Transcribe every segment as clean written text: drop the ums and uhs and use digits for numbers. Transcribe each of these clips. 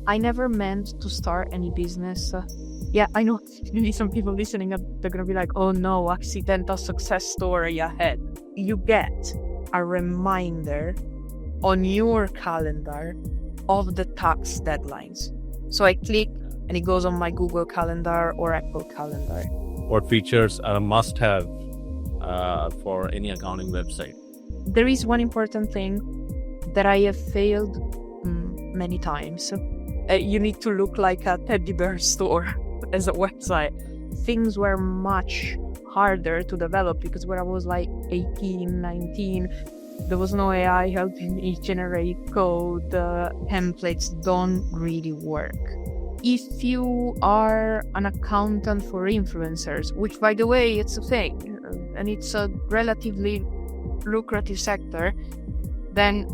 I never meant to start any business. Yeah, I know maybe some people listening, they're going to be like, oh no, accidental success story ahead. You get a reminder on your calendar of the tax deadlines. So I click and it goes on my Google Calendar or Apple Calendar. What features are a must-have for any accounting website? There is one important thing that I have failed many times. You need to look like a teddy bear store as a website. Things were much harder to develop because when I was like 18, 19, there was no AI helping me generate code. Templates don't really work. If you are an accountant for influencers, which by the way, it's a thing, and it's a relatively lucrative sector, then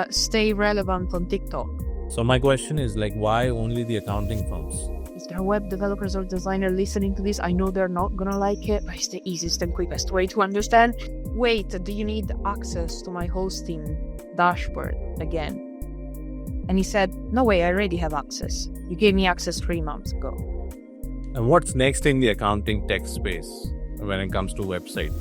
stay relevant on TikTok. So my question is like, why only the accounting firms? If there are web developers or designers listening to this, I know they're not gonna like it, but it's the easiest and quickest way to understand. Wait, do you need access to my hosting dashboard again? And he said, no way, I already have access. You gave me access 3 months ago. And what's next in the accounting tech space when it comes to website?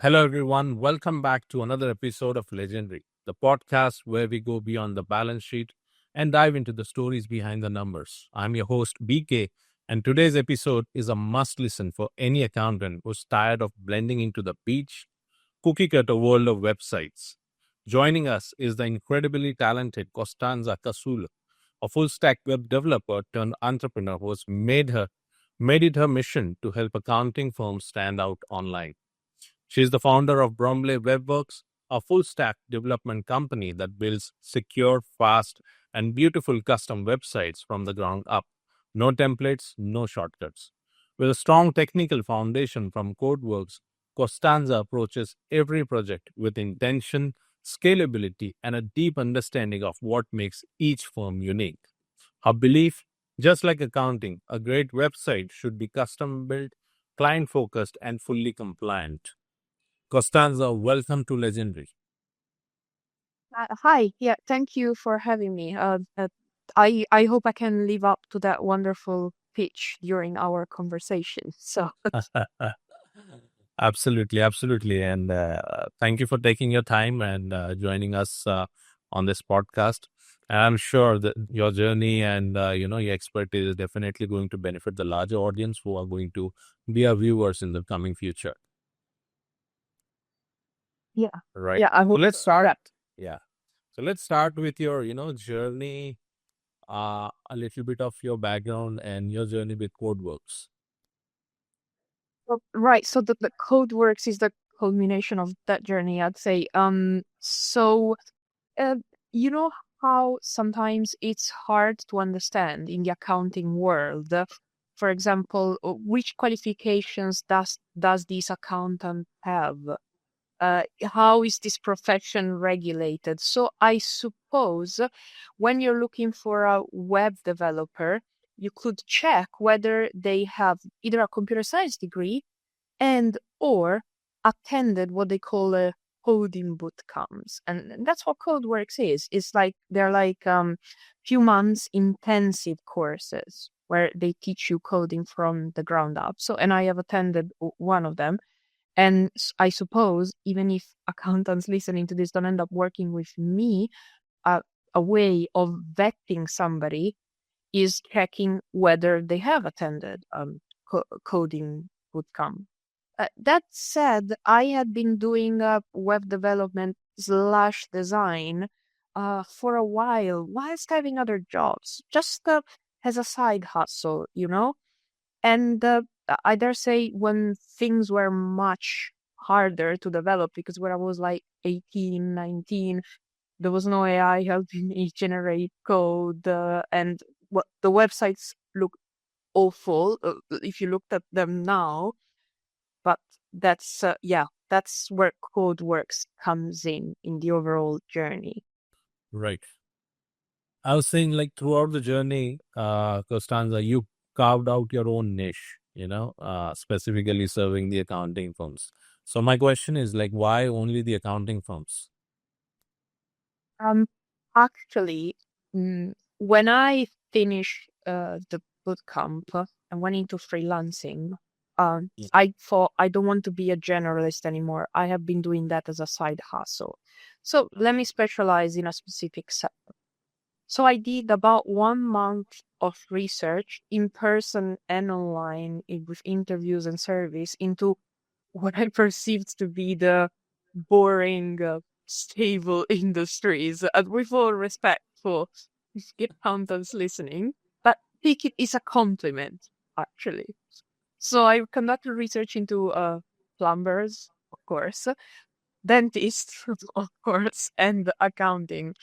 Hello, everyone. Welcome back to another episode of Ledger-ndary, the podcast where we go beyond the balance sheet and dive into the stories behind the numbers. I'm your host, BK, and today's episode is a must listen for any accountant who's tired of blending into the beach, cookie cutter world of websites. Joining us is the incredibly talented Costanza Casullo, a full stack web developer turned entrepreneur who has made it her mission to help accounting firms stand out online. She is the founder of Bromley WebWorks, a full-stack development company that builds secure, fast, and beautiful custom websites from the ground up. No templates, no shortcuts. With a strong technical foundation from Codeworks, Costanza approaches every project with intention, scalability, and a deep understanding of what makes each firm unique. Her belief, just like accounting, a great website should be custom-built, client-focused, and fully compliant. Costanza, welcome to Ledger-ndary. Hi, yeah, thank you for having me. I hope I can live up to that wonderful pitch during our conversation. So Absolutely, absolutely. And thank you for taking your time and joining us on this podcast. And I'm sure that your journey and your expertise is definitely going to benefit the larger audience who are going to be our viewers in the coming future. yeah, Right. yeah, I So hope let's start. that. Yeah. So let's start with your, journey, a little bit of your background and your journey with Codeworks. Right. So the Codeworks is the culmination of that journey, I'd say. So uh, you know how sometimes it's hard to understand in the accounting world. For example, which qualifications does this accountant have? How is this profession regulated? So I suppose when you're looking for a web developer, you could check whether they have either a computer science degree and or attended what they call a coding boot camps. And that's what Codeworks is. It's like they're like few months intensive courses where they teach you coding from the ground up. So and I have attended one of them. And I suppose even if accountants listening to this don't end up working with me, uh, a way of vetting somebody is checking whether they have attended coding bootcamp. That said, I had been doing web development slash design for a while whilst having other jobs, just as a side hustle, And I dare say when things were much harder to develop, because when I was like 18, 19, there was no AI helping me generate code, and the websites look awful if you looked at them now. But that's where Codeworks comes in the overall journey. Right. I was saying, like, throughout the journey, Costanza, you carved out your own niche, specifically serving the accounting firms. So my question is, like, why only the accounting firms? Um, Actually, when I finished the bootcamp and went into freelancing, I thought I don't want to be a generalist anymore. I have been doing that as a side hustle. So let me specialize in a specific sector. So I did about 1 month of research in person and online with interviews and surveys into what I perceived to be the boring, stable industries. And with all respect for accountants listening, but take it is a compliment, actually. So I conducted research into plumbers, of course, dentists, of course, and accounting.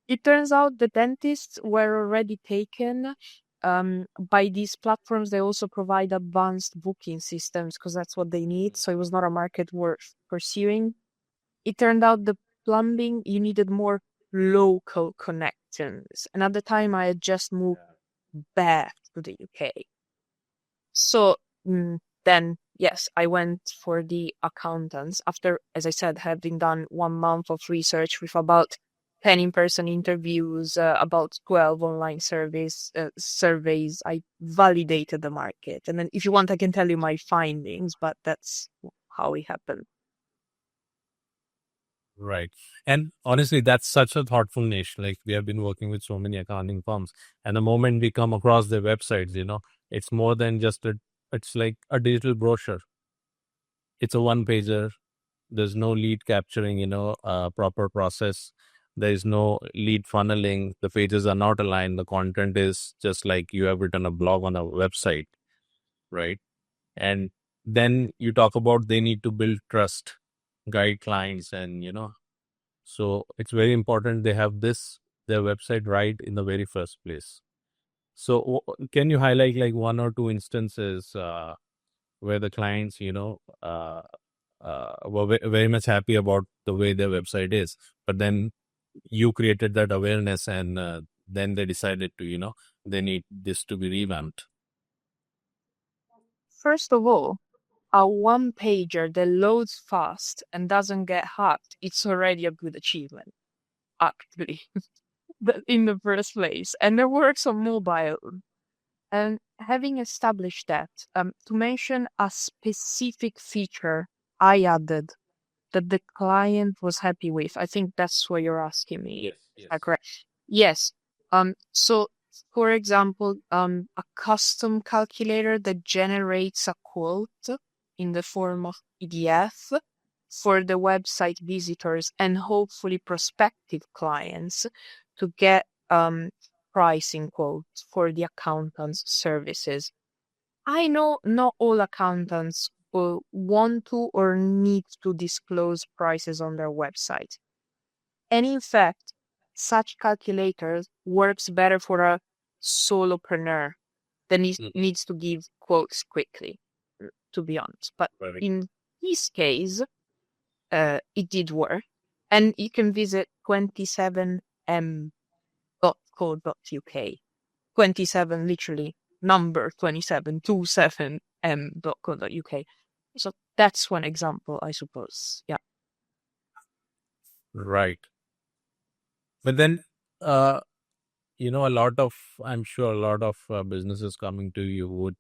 It turns out the dentists were already taken by these platforms. They also provide advanced booking systems because that's what they need. So it was not a market worth pursuing. It turned out the plumbing, you needed more local connections. And at the time, I had just moved back to the UK. So then, yes, I went for the accountants after, as I said, having done 1 month of research with about 10 in-person interviews, about 12 online surveys. I validated the market. And then if you want, I can tell you my findings, but that's how it happened. Right. And honestly, that's such a thoughtful niche. Like we have been working with so many accounting firms. And the moment we come across their websites, it's more than just it's like a digital brochure. It's a one pager. There's no lead capturing, proper process. There is no lead funneling. The pages are not aligned. The content is just like you have written a blog on a website, right? And then you talk about they need to build trust, guide clients, and so it's very important they have their website right in the very first place. So can you highlight like one or two instances where the clients were very much happy about the way their website is, but then you created that awareness, and then they decided to they need this to be revamped. First of all, a one pager that loads fast and doesn't get hacked, it's already a good achievement, actually, in the first place. And it works on mobile. And having established that, to mention a specific feature I added that the client was happy with, I think that's what you're asking me. Yes, Is yes. that correct? Yes. So for example, a custom calculator that generates a quote in the form of PDF for the website visitors and hopefully prospective clients to get pricing quotes for the accountant's services. I know not all accountants will want to or need to disclose prices on their website. And in fact, such calculators works better for a solopreneur that needs to give quotes quickly, to be honest. But in this case, it did work. And you can visit 27m.co.uk. 27 literally number 27 27m.co.uk. So that's one example, I suppose. Yeah. Right. But then I'm sure a lot of businesses coming to you would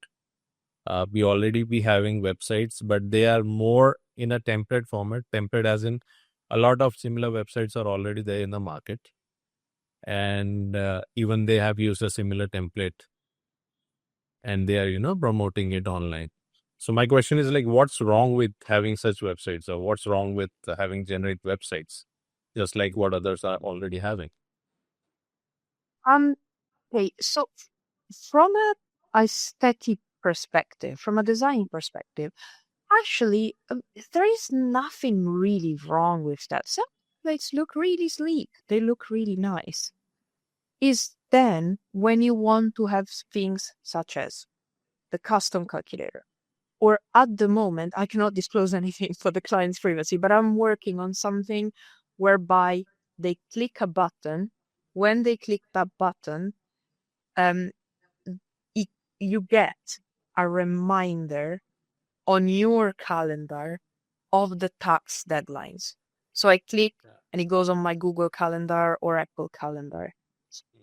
be already be having websites, but they are more in a template format. Template as in a lot of similar websites are already there in the market, and even they have used a similar template, and they are promoting it online. So my question is like, what's wrong with having such websites, or what's wrong with having generate websites, just like what others are already having? Okay, so from a aesthetic perspective, from a design perspective, actually, there is nothing really wrong with that. Some plates look really sleek. They look really nice. Is then when you want to have things such as the custom calculator, or at the moment, I cannot disclose anything for the client's privacy, but I'm working on something whereby they click a button. When they click that button, um, you get a reminder on your calendar of the tax deadlines. So I click and it goes on my Google Calendar or Apple Calendar.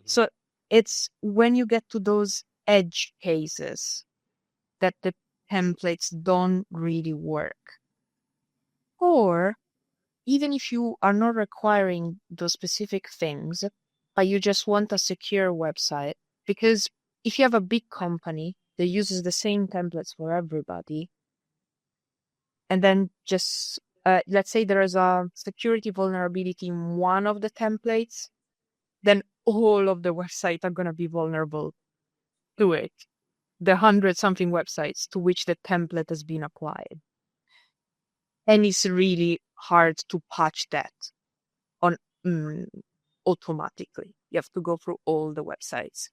So it's when you get to those edge cases that the templates don't really work. Or even if you are not requiring those specific things, but you just want a secure website, because if you have a big company that uses the same templates for everybody, and then just let's say there is a security vulnerability in one of the templates, then all of the websites are going to be vulnerable to it. The 100-something websites to which the template has been applied. And it's really hard to patch that on automatically. You have to go through all the websites.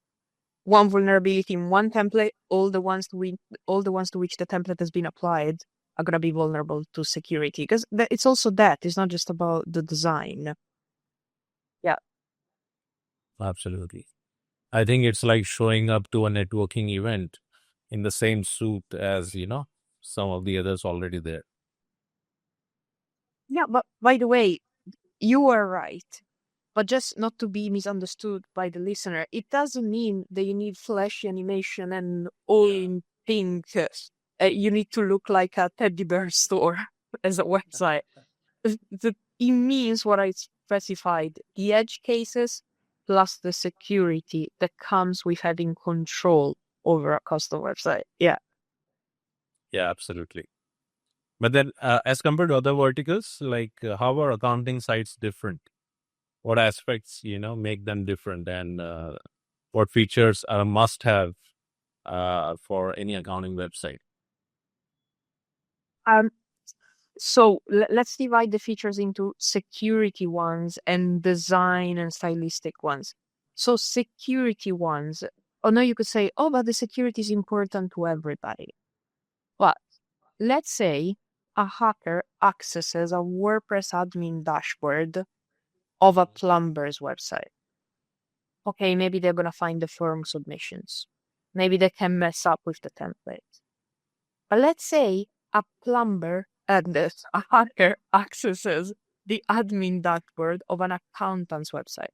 One vulnerability in one template, all the ones to which the template has been applied are going to be vulnerable to security, because it's also that. It's not just about the design. Yeah. Absolutely. I think it's like showing up to a networking event in the same suit as, some of the others already there. Yeah, but by the way, you are right. But just not to be misunderstood by the listener, it doesn't mean that you need flashy animation and all in pink. You need to look like a teddy bear store as a website. It means what I specified, the edge cases plus the security that comes with having control over a custom website. Yeah. Yeah, absolutely. But then, as compared to other verticals, like how are accounting sites different? What aspects, make them different, and what features are a must-have for any accounting website? Um, So let's divide the features into security ones and design and stylistic ones. So security ones, oh no, you could say, oh, but the security is important to everybody. But let's say a hacker accesses a WordPress admin dashboard of a plumber's website. Okay, maybe they're going to find the form submissions. Maybe they can mess up with the template. But let's say a plumber and a hacker accesses the admin dashboard of an accountant's website.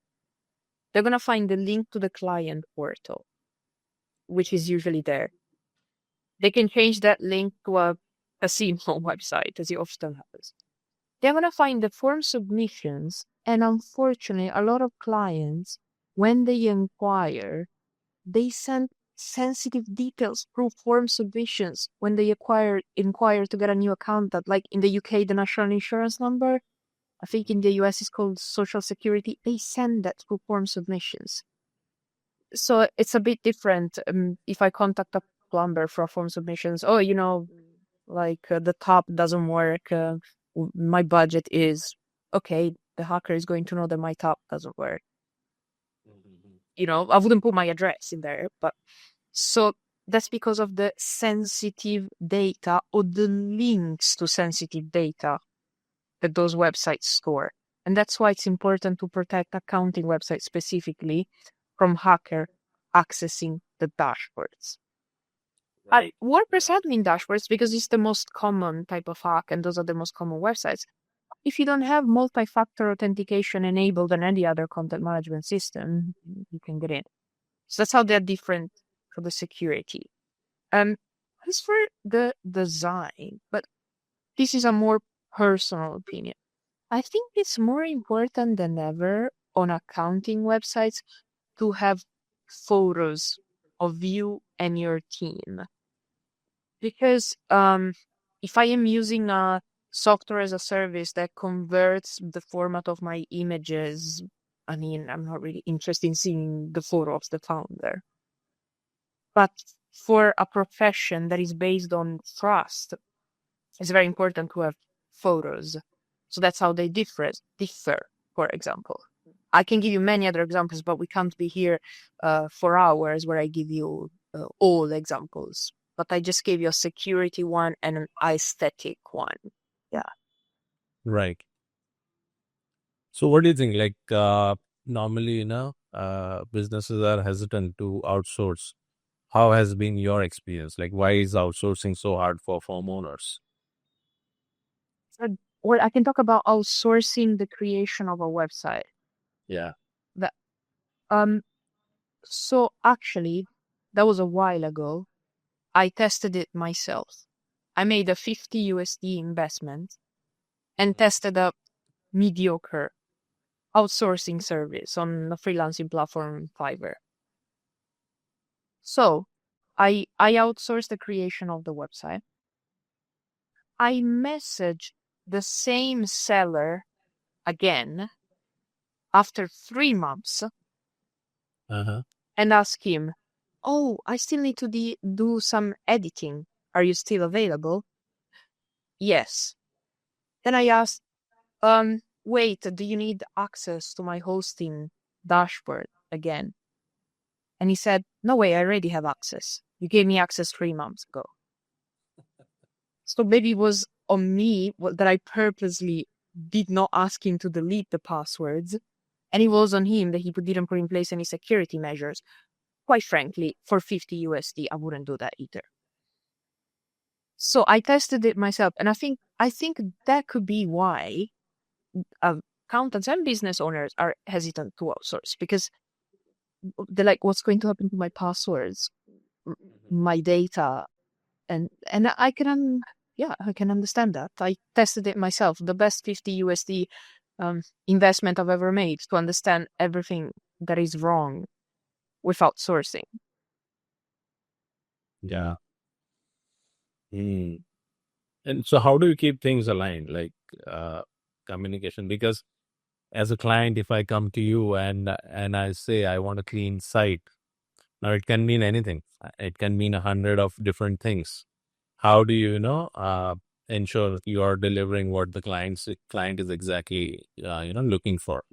They're going to find the link to the client portal, which is usually there. They can change that link to a casino website, as it often happens. They're going to find the form submissions, and unfortunately, a lot of clients, when they inquire, they send sensitive details through form submissions when they inquire to get a new account. That, like in the UK, the national insurance number, I think in the US it's called social security. They send that through form submissions. So it's a bit different. If I contact a plumber for form submissions, the top doesn't work. My budget is okay. The hacker is going to know that my top doesn't work. I wouldn't put my address in there, but so that's because of the sensitive data or the links to sensitive data that those websites store. And that's why it's important to protect accounting websites specifically from hacker accessing the dashboards. Right. WordPress admin dashboards, because it's the most common type of hack, and those are the most common websites. If you don't have multi-factor authentication enabled on any other content management system, you can get in. So that's how they're different for the security. As for the design, but this is a more personal opinion. I think it's more important than ever on accounting websites to have photos of you and your team. Because if I am using a software as a service that converts the format of my images, I mean, I'm not really interested in seeing the photo of the founder. But for a profession that is based on trust, it's very important to have photos. So that's how they differ, for example. I can give you many other examples, but we can't be here for hours where I give you all examples. But I just gave you a security one and an aesthetic one. Yeah. Right. So what do you think? Like normally, businesses are hesitant to outsource. How has been your experience? Like, why is outsourcing so hard for firm owners? Well, I can talk about outsourcing the creation of a website. Yeah. That um so actually that was a while ago. I tested it myself. I made a 50 USD investment and tested a mediocre outsourcing service on the freelancing platform Fiverr. So I outsourced the creation of the website. I messaged the same seller again after 3 months Uh-huh. and asked him, "Oh, I still need to do some editing. Are you still available?" Yes. Then I asked, wait, do you need access to my hosting dashboard again? And he said, no way, I already have access. You gave me access 3 months ago. So maybe it was on me that I purposely did not ask him to delete the passwords. And it was on him that he didn't put in place any security measures. Quite frankly, for 50 USD, I wouldn't do that either. So I tested it myself. And I think that could be why accountants and business owners are hesitant to outsource, because they're like, what's going to happen to my passwords, my data? And I can, I can understand that. I tested it myself. The best 50 USD investment I've ever made to understand everything that is wrong with outsourcing. Yeah. Mm. And so how do you keep things aligned, like communication? Because as a client, if I come to you and I say I want a clean site, now it can mean anything. It can mean 100 of different things. How do you, ensure you are delivering what the client is exactly looking for?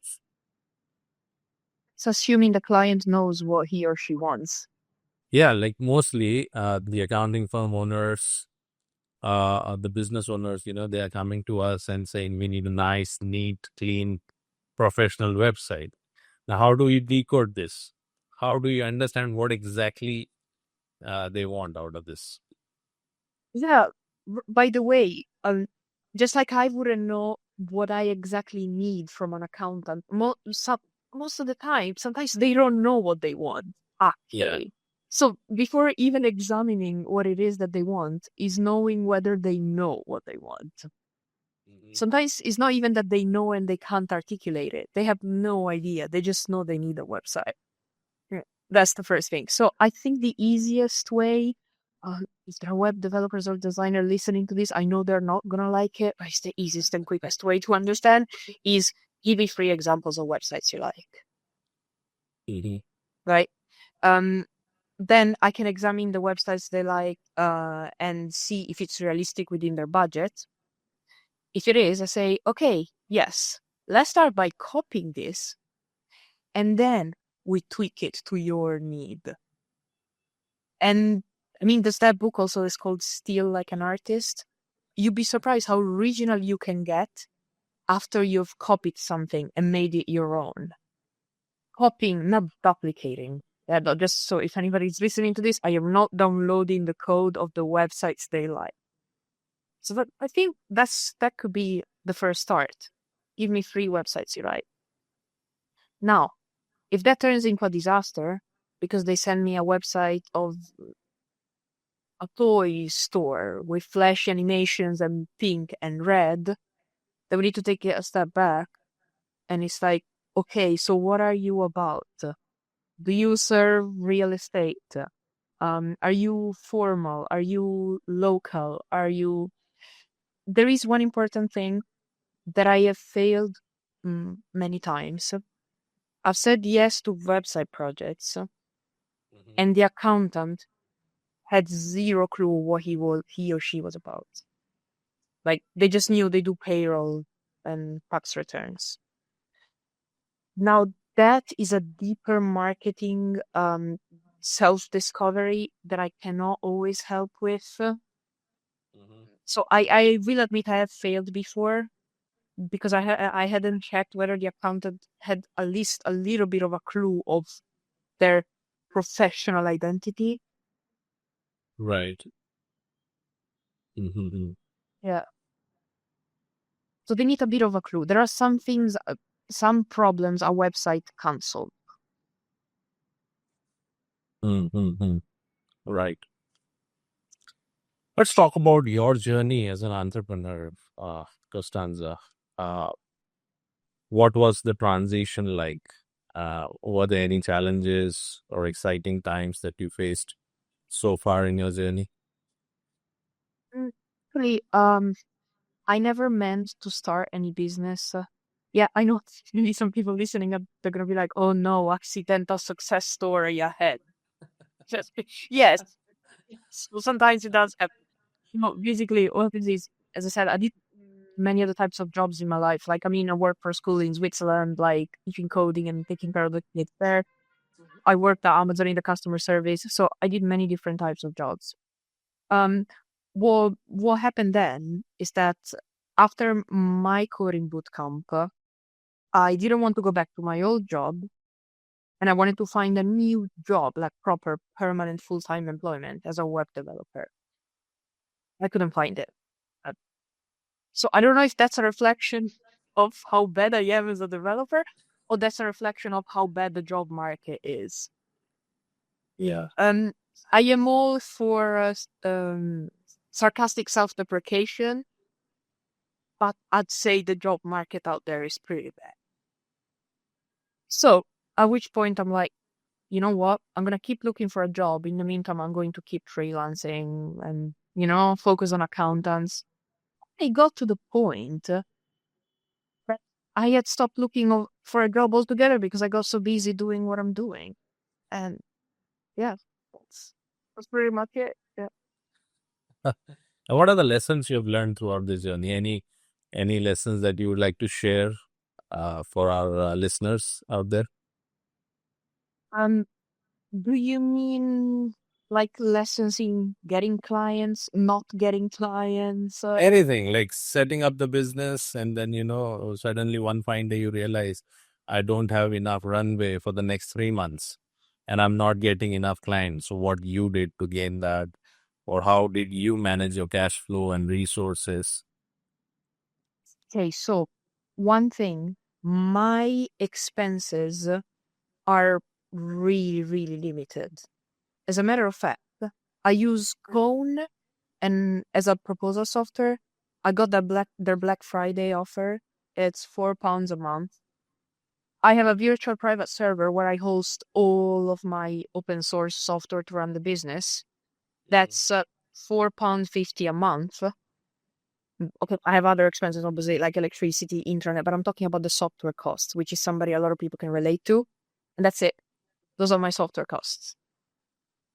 It's assuming the client knows what he or she wants. Yeah, like mostly the accounting firm owners, the business owners, they are coming to us and saying we need a nice, neat, clean, professional website. Now, how do you decode this? How do you understand what exactly they want out of this? Yeah. By the way, just like I wouldn't know what I exactly need from an accountant, most of the time, sometimes they don't know what they want, Yeah. actually. So before even examining what it is that they want, is knowing whether they know what they want. Mhm. Sometimes it's not even that they know and they can't articulate it. They have no idea. They just know they need a website. Yeah, that's the first thing. So I think the easiest way, if there are web developers or designer listening to this, I know they're not gonna like it, but it's the easiest and quickest way to understand, is give me 3 examples of websites you like, Mhm. right? Um, then I can examine the websites they like and see if it's realistic within their budget. If it is, I say, okay, yes, let's start by copying this, and then we tweak it to your need. And I mean, does that book also is called Steal Like an Artist? You'd be surprised how original you can get after you've copied something and made it your own. Copying, not duplicating. Yeah, no, just so if anybody's listening to this, I am not downloading the code of the websites they like. So I think that could be the first start. Give me 3 websites you like. Now, if that turns into a disaster because they send me a website of a toy store with flashy animations and pink and red, then we need to take a step back. And it's like, okay, so what are you about? Do you serve real estate? Are you formal? Are you local? There is one important thing that I have failed many times. I've said yes to website projects, Mhm. and the accountant had zero clue what he or she was about. Like, they just knew they do payroll and tax returns. Now, that is a deeper marketing self-discovery that I cannot always help with. Mhm. So I will admit I have failed before because I hadn't checked whether the accountant had at least a little bit of a clue of their professional identity. Right. Mhm. Yeah. So they need a bit of a clue. There are some things, some problems a website can't solve. Mm-hmm. Right. Let's talk about your journey as an entrepreneur, Costanza. Uh, what was the transition like? Were there any challenges or exciting times that you faced so far in your journey? Actually, I never meant to start any business. Yeah, I know maybe some people listening they're gonna be like, "Oh no, accidental success story ahead." Just yes, so sometimes it does happen. Basically, what it is, as I said, I did many other types of jobs in my life. Like, I mean, I worked for a school in Switzerland, like teaching coding and taking care of the kids there. I worked at Amazon in the customer service, so I did many different types of jobs. Um, what happened then is that after my coding bootcamp, I didn't want to go back to my old job, and I wanted to find a new job, like proper permanent full-time employment as a web developer. I couldn't find it. Uh, So I don't know if that's a reflection of how bad I am as a developer, or that's a reflection of how bad the job market is. Yeah. I am all for sarcastic self-deprecation, but I'd say the job market out there is pretty bad. So at which point I'm like, you know what? I'm gonna keep looking for a job. In the meantime, I'm going to keep freelancing and focus on accountants. I got to the point that I had stopped looking for a job altogether because I got so busy doing what I'm doing. And yeah, that's pretty much it. Yeah. What are the lessons you've learned throughout this journey? Any lessons that you would like to share for our listeners out there? Um, do you mean like lessons in getting clients, not getting clients? Anything like setting up the business, and then suddenly one fine day you realize I don't have enough runway for the next 3 months, and I'm not getting enough clients. So what you did to gain that, or how did you manage your cash flow and resources? Okay, so one thing, my expenses are really, really limited. As a matter of fact, I use Cone and as a proposal software, I got their Black Friday offer. It's £4 a month. I have a virtual private server where I host all of my open source software to run the business. That's £4.50 a month. Okay, I have other expenses, obviously, like electricity, internet, but I'm talking about the software costs, which is somebody a lot of people can relate to. And that's it. Those are my software costs.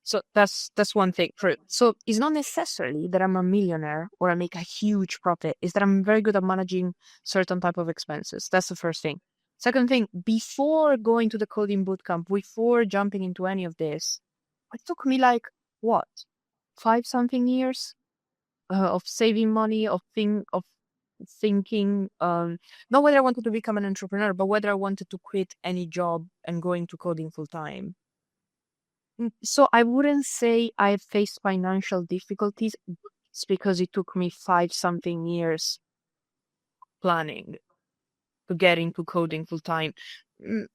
So that's one thing. So it's not necessarily that I'm a millionaire or I make a huge profit. It's that I'm very good at managing certain type of expenses. That's the first thing. Second thing, before going to the coding bootcamp, before jumping into any of this, it took me like what, 5 something years of saving money, of thinking, not whether I wanted to become an entrepreneur, but whether I wanted to quit any job and go into coding full time. So I wouldn't say I faced financial difficulties. It's because it took me 5 something years planning to get into coding full time.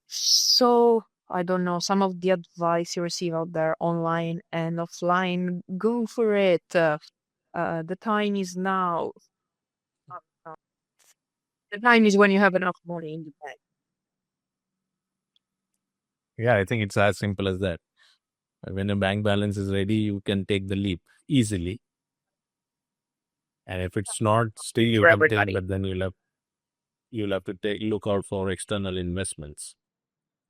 So I don't know, some of the advice you receive out there online and offline, go for it. The time is now. Uh, The time is when you have enough money in the bank. Yeah, I think it's as simple as that. When your bank balance is ready, you can take the leap easily. And if it's not, still you For can take, everybody. but then you'll have to look out for external investments.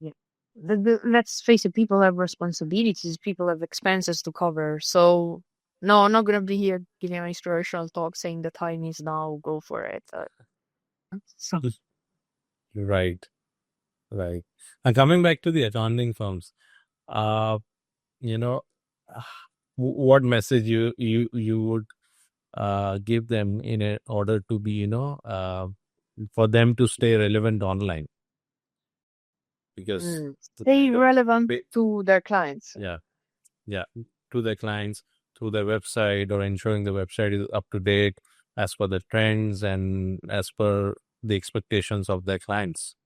Yeah. Let's face it, people have responsibilities, people have expenses to cover. So, no, I'm not going to be here giving an inspirational talk saying the time is now, go for it. So, Right, right. And coming back to the accounting firms, uh, you know, uh, what message you would give them in order to be, for them to stay relevant online, because stay the relevant ba- to their clients. yeah, yeah, to their clients, through their website, or ensuring the website is up to date, as per the trends and as per the expectations of their clients.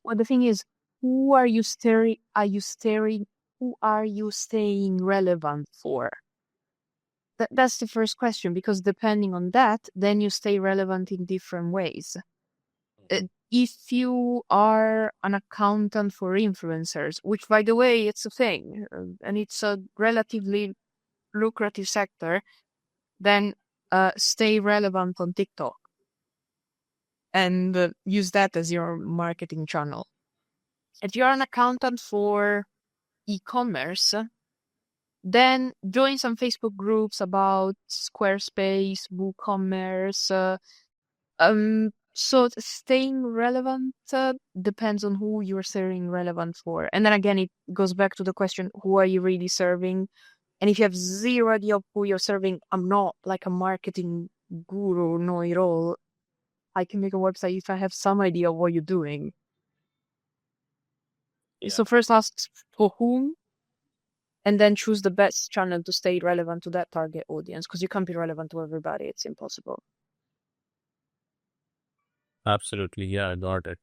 Well, the thing is, who are you staring? Are you staring? Who are you staying relevant for? That's the first question, because depending on that, then you stay relevant in different ways. If you are an accountant for influencers, which by the way, it's a thing, and it's a relatively lucrative sector, then stay relevant on TikTok and use that as your marketing channel. If you're an accountant for e-commerce, then join some Facebook groups about Squarespace, WooCommerce. So staying relevant depends on who you're staying relevant for. And then again, it goes back to the question, who are you really serving? And if you have zero idea of who you're serving, I'm not like a marketing guru, know it all. I can make a website if I have some idea of what you're doing. Yeah. So first ask for whom, and then choose the best channel to stay relevant to that target audience, because you can't be relevant to everybody. It's impossible. Absolutely. Yeah, I got it.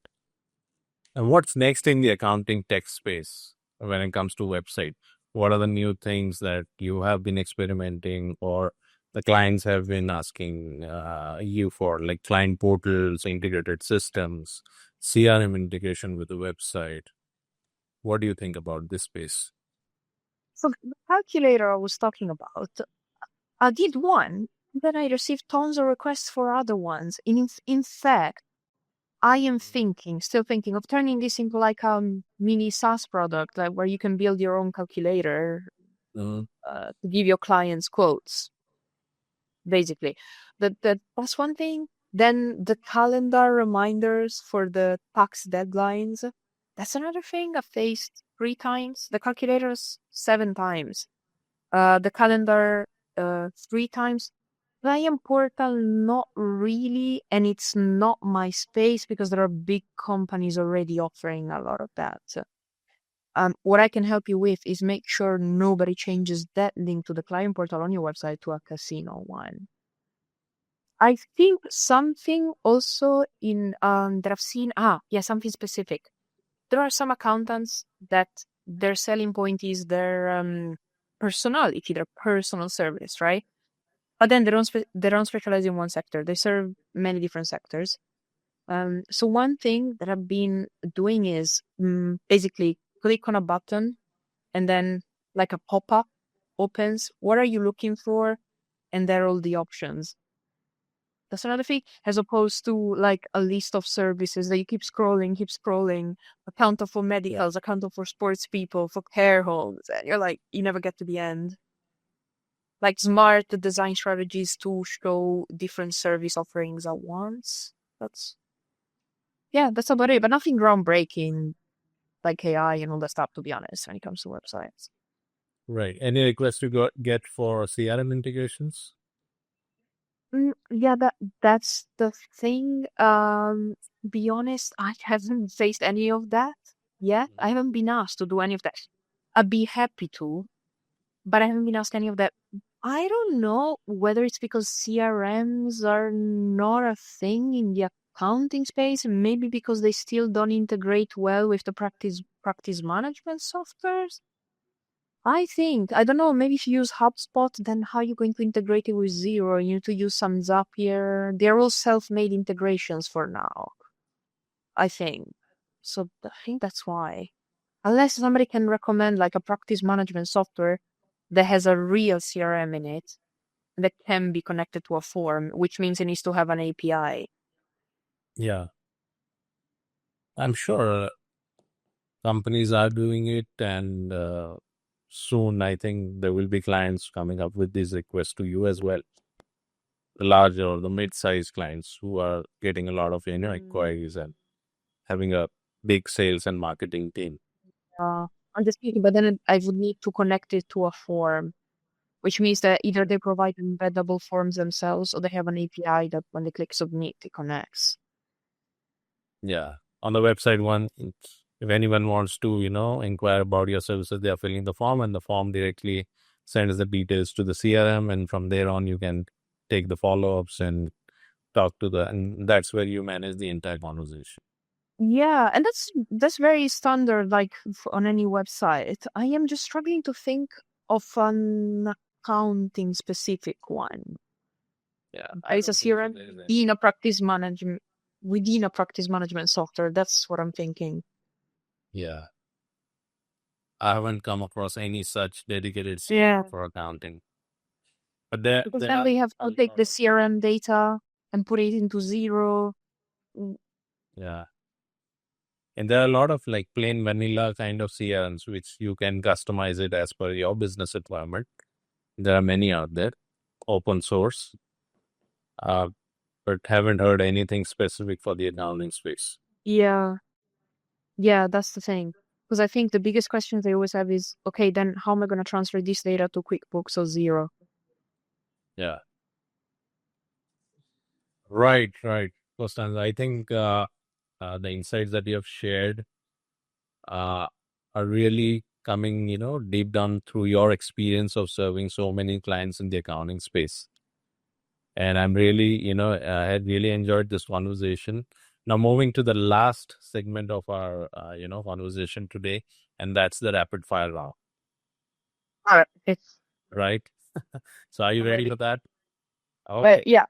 And what's next in the accounting tech space when it comes to website? What are the new things that you have been experimenting or the clients have been asking you for, like client portals, integrated systems, CRM integration with the website? What do you think about this space? So the calculator I was talking about, I did one, then I received tons of requests for other ones. In fact, I am still thinking of turning this into like a mini SaaS product, like where you can build your own calculator to give your clients quotes, basically. That's one thing. Then the calendar reminders for the tax deadlines. That's another thing I've faced 3 times. The calculators 7 times. The calendar 3 times. Client portal, not really, and it's not my space because there are big companies already offering a lot of that. What I can help you with is make sure nobody changes that link to the client portal on your website to a casino one. I think something also in that I've seen. Something specific. There are some accountants that their selling point is their personality, their personal service, right? But then they don't specialize in one sector. They serve many different sectors. So one thing that I've been doing is basically click on a button and then like a pop-up opens. What are you looking for? And there are all the options. That's another thing, as opposed to like a list of services that you keep scrolling, accountant for medicals, accountant for sports people, for care homes. And you're like, you never get to the end. Like smart design strategies to show different service offerings at once. That's about it. But nothing groundbreaking like AI and all that stuff, to be honest, when it comes to websites. Right. Any requests you get for CRM integrations? Yeah, that's the thing. Be honest, I haven't faced any of that yet. I haven't been asked to do any of that. I'd be happy to, but I haven't been asked any of that. I don't know whether it's because CRMs are not a thing in the accounting space, maybe because they still don't integrate well with the practice management softwares. I don't know, maybe if you use HubSpot, then how are you going to integrate it with Zero? You need to use some Zapier. They're all self-made integrations for now, I think. So I think that's why. Unless somebody can recommend like a practice management software that has a real CRM in it that can be connected to a form, which means it needs to have an API. Yeah. I'm sure companies are doing it, and soon I think there will be clients coming up with these requests to you as well. The larger or the mid-sized clients who are getting a lot of inquiries and having a big sales and marketing team. I'm just thinking, but then I would need to connect it to a form, which means that either they provide embeddable forms themselves or they have an API that when they click submit, it connects. Yeah. On the website one, if anyone wants to, inquire about your services, they are filling the form and the form directly sends the details to the CRM, and from there on you can take the follow-ups and talk to and that's where you manage the entire conversation. Yeah, and that's very standard, like on any website. I am just struggling to think of an accounting specific one. Yeah, It's a CRM in a practice management within a practice management software. That's what I'm thinking. Yeah, I haven't come across any such dedicated Yeah, for accounting. But there, because there then are we have a to take lot the of, CRM data and put it into Zero. yeah. And there are a lot of like plain vanilla kind of CRMs, which you can customize it as per your business requirement. There are many out there, open source, uh, but haven't heard anything specific for the accounting space. Yeah, yeah, that's the thing. Because I think the biggest question they always have is, okay, then how am I going to transfer this data to QuickBooks or Zero? Yeah. Right, right. Costanza, I think the insights that you have shared uh, are really coming, deep down through your experience of serving so many clients in the accounting space. And I'm really, I had really enjoyed this conversation. Now, moving to the last segment of our, conversation today, and that's the rapid fire round, All right. It's right? So, are you ready ready. for that? But Okay, yeah,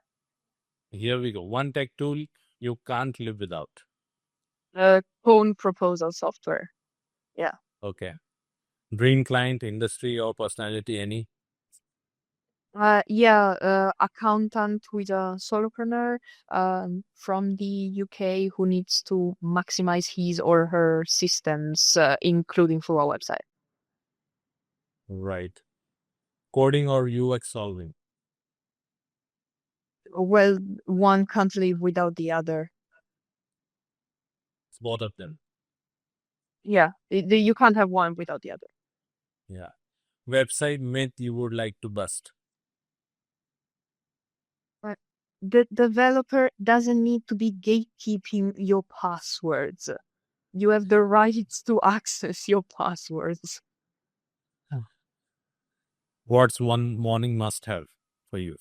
here we go. One tech tool you can't live without. phone proposal software. Yeah. Okay. Dream client, industry, or personality, any? Yeah, accountant with a solopreneur from the UK who needs to maximize his or her systems, including through our website. Right. Coding or UX solving? Well, one can't live without the other. It's both of them. Yeah, you can't have one without the other. Yeah. Website myth you would like to bust? But the developer doesn't need to be gatekeeping your passwords. You have the rights to access your passwords. What's one morning must have for you?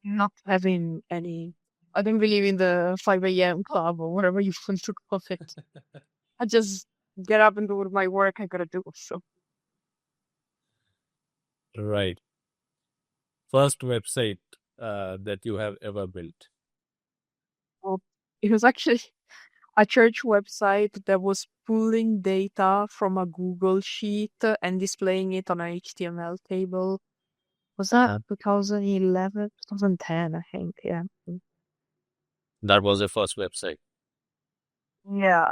Not having any. I don't believe in the 5 a.m. club or whatever you want to call it. I just get up and do my work I gotta do. So Right. First website that you have ever built? well, it was actually a church website that was pulling data from a Google sheet and displaying it on a HTML table. Was that 2011, 2010, I think, yeah. That was your first website. Yeah.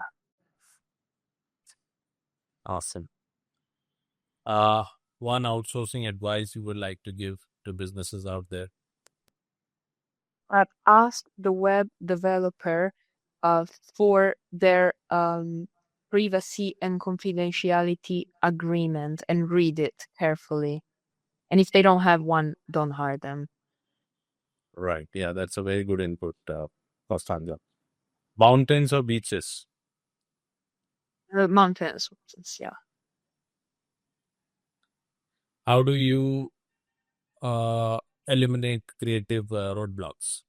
Awesome. One outsourcing advice you would like to give to businesses out there? I've asked the web developer for their privacy and confidentiality agreement and read it carefully. And if they don't have one, don't hire them. Right. Yeah, that's a very good input, Costanza. Mountains or beaches? Mountains, yeah. How do you eliminate creative roadblocks?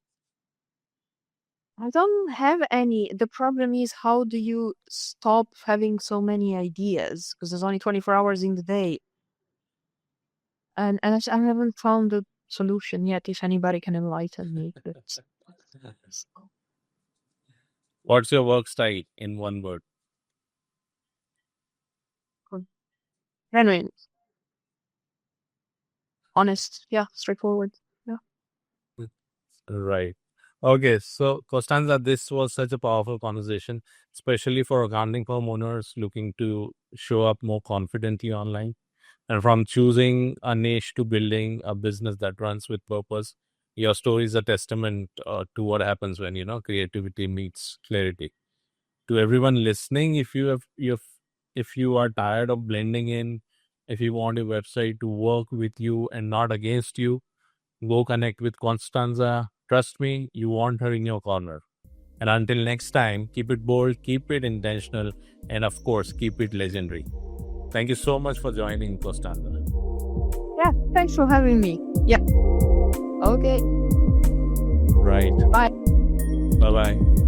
I don't have any. The problem is, how do you stop having so many ideas? Because there's only 24 hours in the day. And I haven't found a solution yet. If anybody can enlighten me. What's your work style in one word? Genuine, honest, yeah, straightforward. Yeah. Right. Okay. So, Costanza, this was such a powerful conversation, especially for accounting firm owners looking to show up more confidently online. And from choosing a niche to building a business that runs with purpose, your story is a testament to what happens when, creativity meets clarity. To everyone listening, if you are tired of blending in, if you want your website to work with you and not against you, go connect with Constanza. Trust me, you want her in your corner. And until next time, keep it bold, keep it intentional, and of course, keep it legendary. Thank you so much for joining, Costanza. Yeah, thanks for having me. Yeah. Okay. Right. Bye. Bye bye.